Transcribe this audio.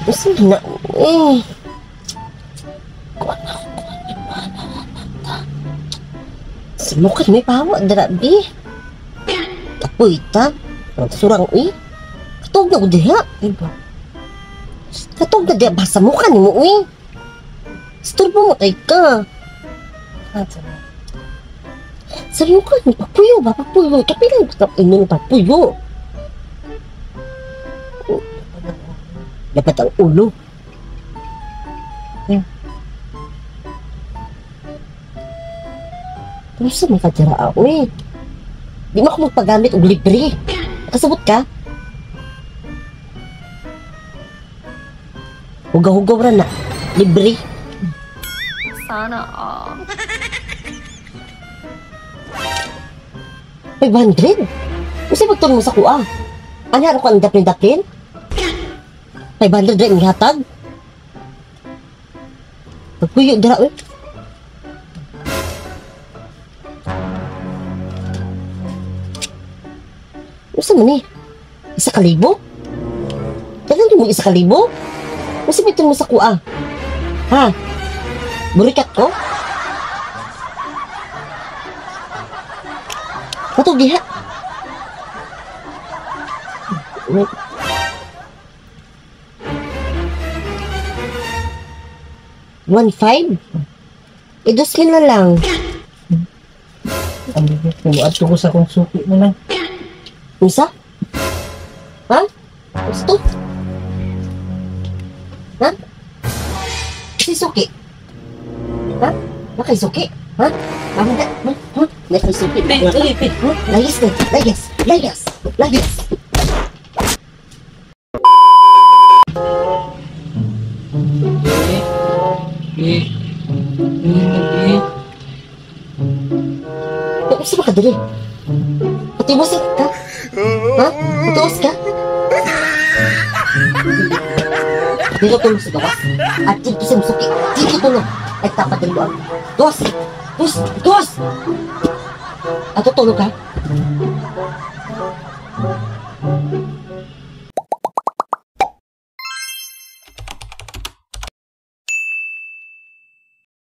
Kasi na, eh. Semukan may pawa, darabi. Tapoy ta. Surang, eh. Katog na ko diha. Katog na diha. Basa mo ka ni mo, eh. Sturbo mo tayo ka. Sabi ka, ni papuyo ba? Papuyo. Tapi lang basta inon papuyo. Dapat ang ulo. Pero sa may kadira ako eh. Di mo ako magpagamit og libre. Nakasabot ka? Hugaw-hugaw ra na. Libre. Sana all. 500? Kasi magtulong mo sa kuha. Ano ko ang daplin-daplin? 500 rin ihatag? Pagpuyo dira eh. Usa man eh? 1,000? Dagan mo 1,000? Kasi magtulong mo sa kuha. Ha? Burikat ko? Patog diha. 1,500? Eh, 2,000 na lang. At ko sa kong suki mo lang. Isa? Ha? Gusto? Ha? Si Suki? Ha? Nakay-suki? Ha? Ang ha? Nakay-suki? Layas na! Layas! Layas! Layas! Tapos ba ka dali? Patiwas ka? Ha? Patiwas ka? Dito tulong sa gawas. At dito sa musuki. Dito tulong. Ay tapat ng luang. Dos! Dos! Dos! At tutulog ka?